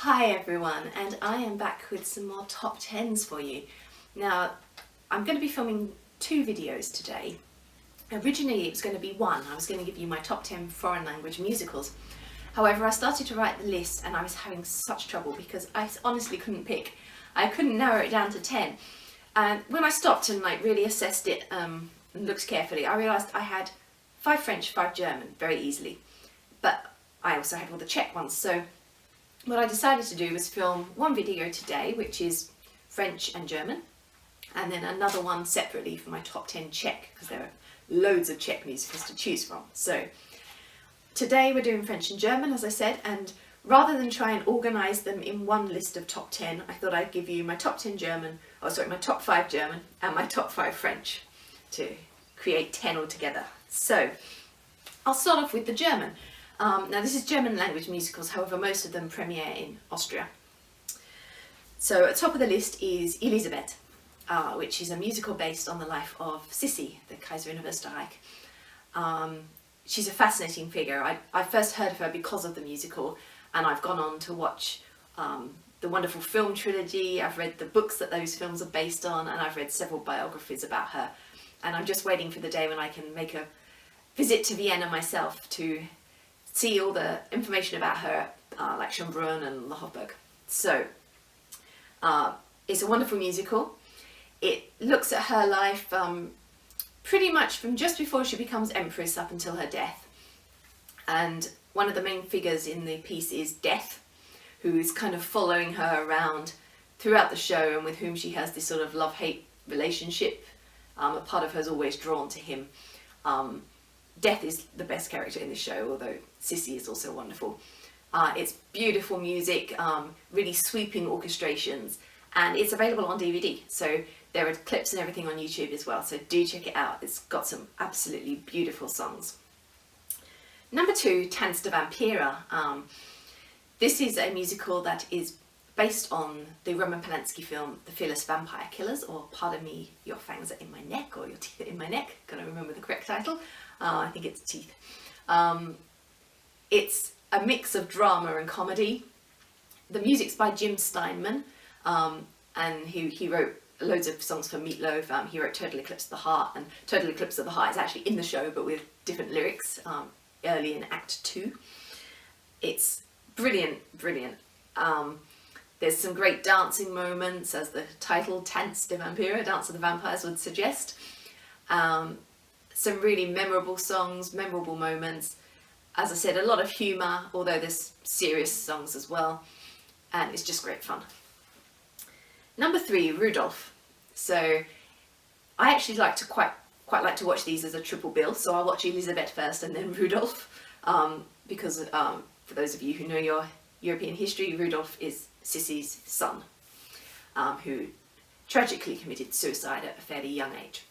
Hi everyone, and I am back with some more top 10s for you. Now, I'm going to be filming two videos today. Originally it was going to be one. I was going to give you my top 10 foreign language musicals. However, I started to write the list and I was having such trouble because I honestly couldn't pick. I couldn't narrow it down to 10. And when I stopped and really assessed it and looked carefully, I realised I had 5 French, 5 German very easily. But I also had all the Czech ones, so what I decided to do was film one video today, which is French and German, and then another one separately for my top 10 Czech, because there are loads of Czech musicals to choose from. So today we're doing French and German, as I said, and rather than try and organise them in one list of top 10, I thought I'd give you my top 10 German, my top 5 German and my top 5 French to create 10 altogether. So I'll start off with the German. Now this is German language musicals, however most of them premiere in Austria. So at the top of the list is Elisabeth, which is a musical based on the life of Sissi, the Kaiserin of Österreich. She's a fascinating figure. I first heard of her because of the musical, and I've gone on to watch the wonderful film trilogy. I've read the books that those films are based on, and I've read several biographies about her. And I'm just waiting for the day when I can make a visit to Vienna myself to see all the information about her, like Schönbrunn and the Hofburg. So it's a wonderful musical. It looks at her life pretty much from just before she becomes empress up until her death. And one of the main figures in the piece is Death, who is kind of following her around throughout the show and with whom she has this sort of love-hate relationship. A part of her is always drawn to him. Death is the best character in the show, although Sissi is also wonderful. It's beautiful music, really sweeping orchestrations, and it's available on DVD. So there are clips and everything on YouTube as well, so do check it out. It's got some absolutely beautiful songs. Number 2, Tanz der Vampire. This is a musical that is based on the Roman Polanski film The Fearless Vampire Killers, or Pardon Me, Your Fangs Are in My Neck, or Your Teeth Are in My Neck. Gotta remember the correct title. I think it's Teeth. It's a mix of drama and comedy. The music's by Jim Steinman, and he wrote loads of songs for Meatloaf. He wrote Total Eclipse of the Heart, and Total Eclipse of the Heart is actually in the show but with different lyrics early in Act 2. It's brilliant, brilliant. There's some great dancing moments, as the title Tanz der Vampire, Dance of the Vampires, would suggest. Some really memorable songs, memorable moments. As I said, a lot of humour, although there's serious songs as well, and it's just great fun. Number 3, Rudolph. So I actually quite like to watch these as a triple bill, so I'll watch Elisabeth first and then Rudolph, because for those of you who know your European history, Rudolph is Sissi's son, who tragically committed suicide at a fairly young age.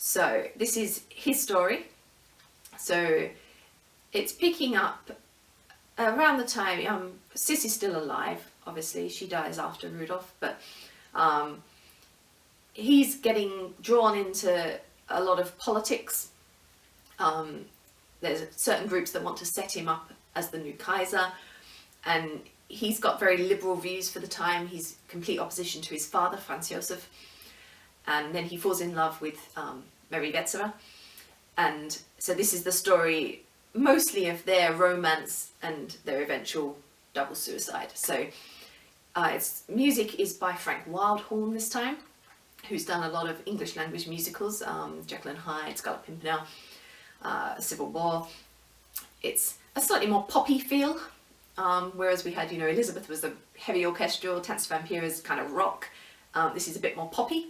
So this is his story. So it's picking up around the time Sissi's still alive. Obviously she dies after Rudolph, but he's getting drawn into a lot of politics. There's certain groups that want to set him up as the new Kaiser, and he's got very liberal views for the time. He's complete opposition to his father, Franz Josef, and then he falls in love with Mary Wetzera, and so this is the story mostly of their romance and their eventual double suicide. So music is by Frank Wildhorn this time, who's done a lot of English language musicals, Jekyll and Hyde, Scarlet Pimpernel, Civil War. It's a slightly more poppy feel, whereas we had, Elizabeth was the heavy orchestral, Tanz der Vampire is kind of rock. This is a bit more poppy.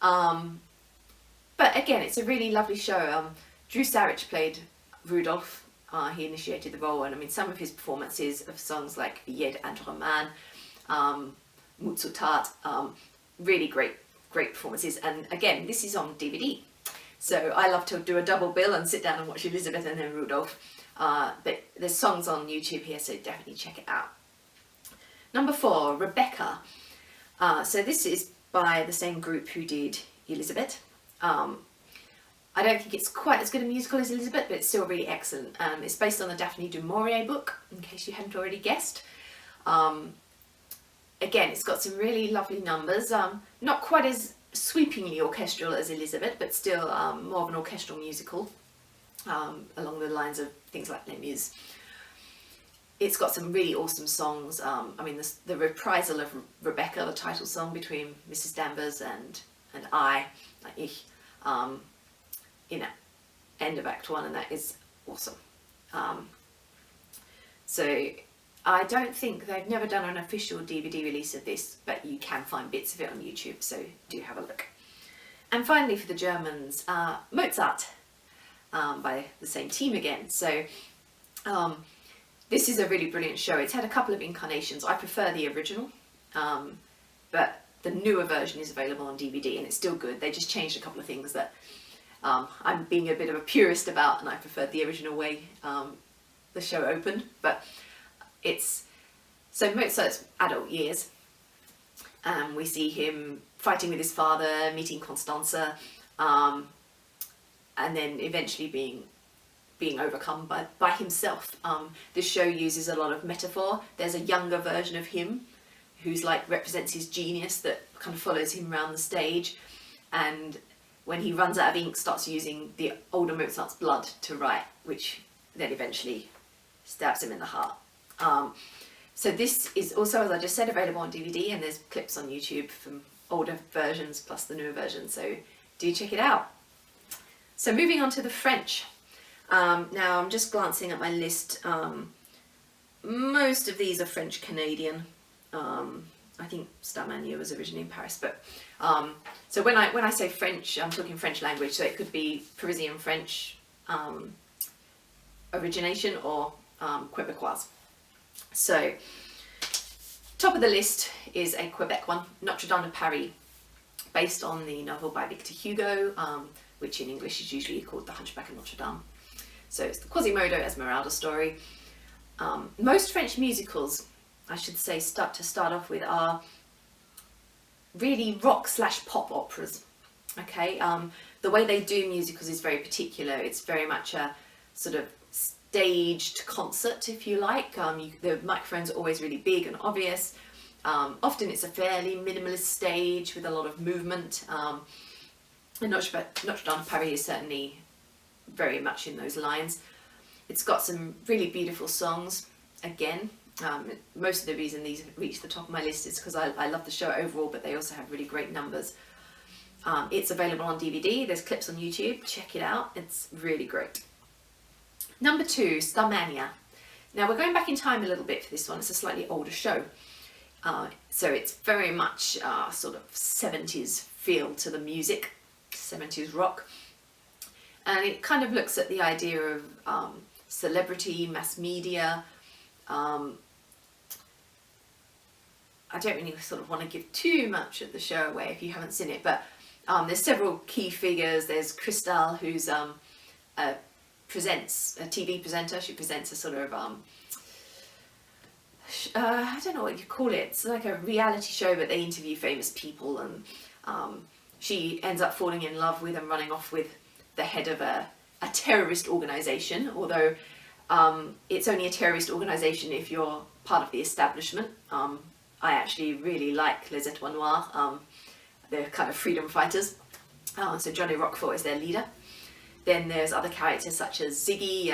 But again, it's a really lovely show. Drew Sarich played Rudolph. He initiated the role, and some of his performances of songs like Jed and Roman, Mut zur Tat, really great performances. And again, this is on DVD. So I love to do a double bill and sit down and watch Elisabeth and then Rudolph. But there's songs on YouTube here, so definitely check it out. Number 4, Rebecca. So this is by the same group who did Elisabeth. I don't think it's quite as good a musical as Elisabeth, but it's still really excellent. It's based on the Daphne du Maurier book, in case you hadn't already guessed. Again, it's got some really lovely numbers, not quite as sweepingly orchestral as Elizabeth, but still more of an orchestral musical, along the lines of things like Les Mis. It's got some really awesome songs. I mean, the reprisal of Rebecca, the title song between Mrs. Danvers and I, like ich, end of Act 1, and that is awesome. So I don't think they've never done an official DVD release of this, but you can find bits of it on YouTube, so do have a look. And finally, for the Germans, Mozart, by the same team again. So this is a really brilliant show. It's had a couple of incarnations. I prefer the original, but the newer version is available on DVD and it's still good. They just changed a couple of things that I'm being a bit of a purist about, and I preferred the original way the show opened. But it's, so Mozart's adult years, we see him fighting with his father, meeting Constanze, and then eventually being overcome by himself. This show uses a lot of metaphor. There's a younger version of him who's like represents his genius that kind of follows him around the stage, and when he runs out of ink starts using the older Mozart's blood to write, which then eventually stabs him in the heart. So this is also, as I just said, available on DVD, and there's clips on YouTube from older versions plus the newer version, so do check it out. So moving on to the French. Now I'm just glancing at my list. Most of these are French Canadian. I think Starmania was originally in Paris, but so when I say French, I'm talking French language, so it could be Parisian French origination or Quebecois. So top of the list is a Quebec one, Notre Dame de Paris, based on the novel by Victor Hugo, which in English is usually called The Hunchback of Notre Dame. So it's the Quasimodo Esmeralda story. Most French musicals, I should say, start off with, are really rock/pop operas. Okay, the way they do musicals is very particular. It's very much a sort of staged concert, if you like. The microphones are always really big and obvious. Often it's a fairly minimalist stage with a lot of movement. And Notre Dame de Paris is certainly very much in those lines. It's got some really beautiful songs. Again, most of the reason these reach the top of my list is because I love the show overall, but they also have really great numbers. It's available on DVD. There's clips on YouTube. Check it out. It's really great. Number 2, Starmania. Now we're going back in time a little bit for this one. It's a slightly older show. So it's very much sort of 70s feel to the music, 70s rock. And it kind of looks at the idea of celebrity, mass media. I don't really sort of want to give too much of the show away if you haven't seen it, but there's several key figures. There's Cristal, who's presents a TV presenter. She presents a sort of I don't know what you call it. It's like a reality show, but they interview famous people, and she ends up falling in love with and running off with the head of a terrorist organisation, although it's only a terrorist organisation if you're part of the establishment. I actually really like Les Etoiles Noires. They're kind of freedom fighters. So Johnny Roquefort is their leader. Then there's other characters such as Ziggy,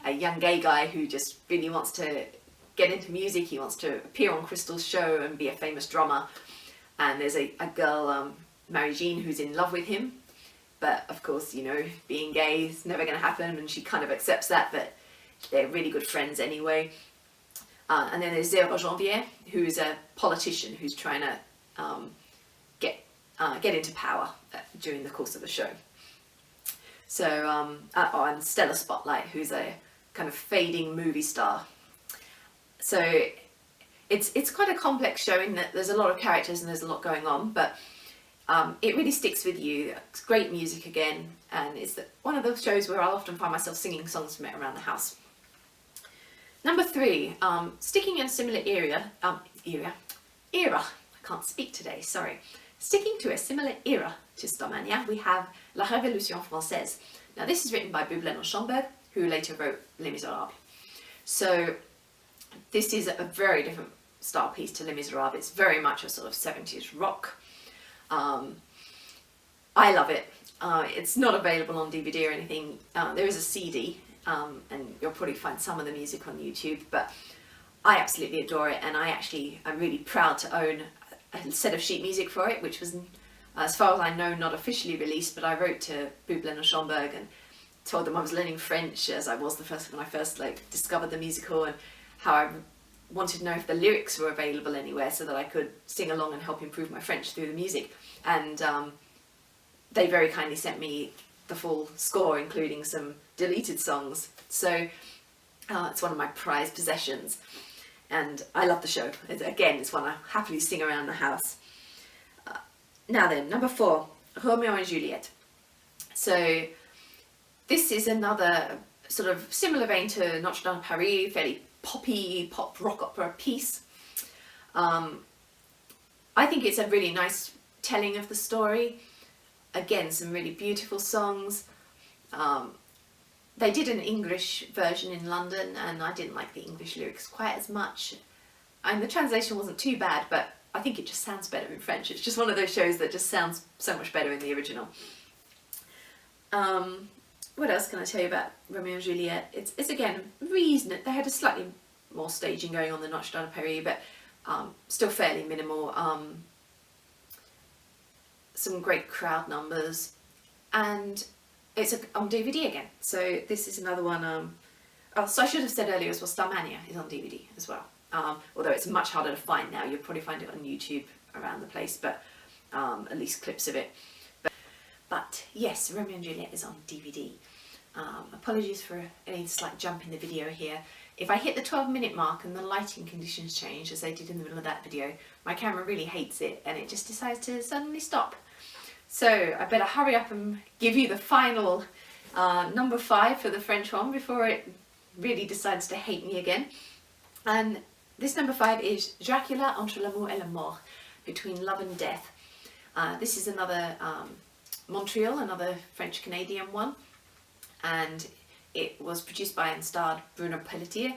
a young gay guy who just really wants to get into music. He wants to appear on Crystal's show and be a famous drummer. And there's a girl, Marie-Jeanne, who's in love with him. But of course, you know, being gay is never going to happen, and she kind of accepts that, but they're really good friends anyway. And then there's Zéro Janvier, who's a politician who's trying to get into power during the course of the show. So, and Stella Spotlight, who's a kind of fading movie star. So it's quite a complex show in that there's a lot of characters and there's a lot going on, but it really sticks with you. It's great music again, and it's one of those shows where I'll often find myself singing songs from it around the house. Number 3, sticking in a similar era, I can't speak today, sorry. Sticking to a similar era to Starmania, we have La Révolution Française. Now this is written by Bublé and Schomburg, who later wrote Les Miserables. So this is a very different style piece to Les Miserables. It's very much a sort of 70s rock. I love it. It's not available on DVD or anything. There is a CD, and you'll probably find some of the music on YouTube, but I absolutely adore it, and I'm really proud to own a set of sheet music for it, which was, as far as I know, not officially released, but I wrote to Bublin and Schomburg and told them I was learning French, as I was when I first discovered the musical, and how I wanted to know if the lyrics were available anywhere so that I could sing along and help improve my French through the music. And they very kindly sent me the full score, including some deleted songs. So it's one of my prized possessions, and I love the show. Again, it's one I happily sing around the house. Now then, number 4, Romeo and Juliet. So this is another sort of similar vein to Notre Dame de Paris, fairly poppy, pop rock opera piece. I think it's a really nice telling of the story. Again, some really beautiful songs. They did an English version in London, and I didn't like the English lyrics quite as much. And the translation wasn't too bad, but I think it just sounds better in French. It's just one of those shows that just sounds so much better in the original. What else can I tell you about Romeo and Juliet? It's again reasonable. They had a slightly more staging going on than Notre Dame de Paris, but still fairly minimal. Some great crowd numbers, and it's on DVD again. So this is another one. So I should have said earlier as well, Starmania is on DVD as well. Although it's much harder to find now. You'll probably find it on YouTube around the place, but at least clips of it. But yes, Romeo and Juliet is on DVD. Apologies for any slight jump in the video here. If I hit the 12-minute mark and the lighting conditions change, as they did in the middle of that video, my camera really hates it and it just decides to suddenly stop. So I better hurry up and give you the final number 5 for the French one before it really decides to hate me again. And this number 5 is Dracula entre l'amour et la mort, between love and death. This is another Montreal, another French-Canadian one, and it was produced by and starred Bruno Pelletier,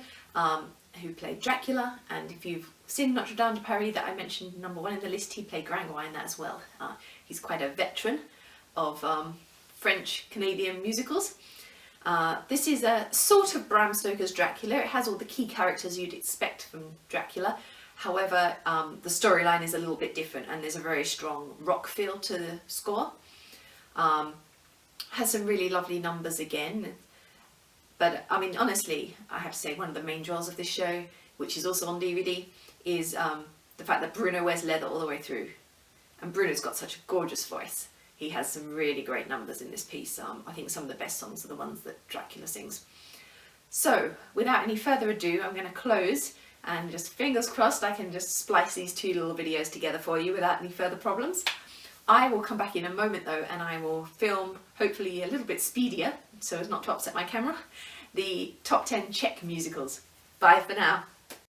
who played Dracula, and if you've seen Notre Dame de Paris that I mentioned number 1 in the list, he played Gringoire in that as well. He's quite a veteran of French-Canadian musicals. This is a sort of Bram Stoker's Dracula. It has all the key characters you'd expect from Dracula. However, the storyline is a little bit different, and there's a very strong rock feel to the score. Has some really lovely numbers again. But I mean, honestly, I have to say one of the main draws of this show, which is also on DVD, is the fact that Bruno wears leather all the way through. And Bruno's got such a gorgeous voice. He has some really great numbers in this piece. I think some of the best songs are the ones that Dracula sings. So, without any further ado, I'm going to close, and just fingers crossed I can just splice these 2 little videos together for you without any further problems. I will come back in a moment though, and I will film, hopefully a little bit speedier, so as not to upset my camera, the top 10 Czech musicals. Bye for now.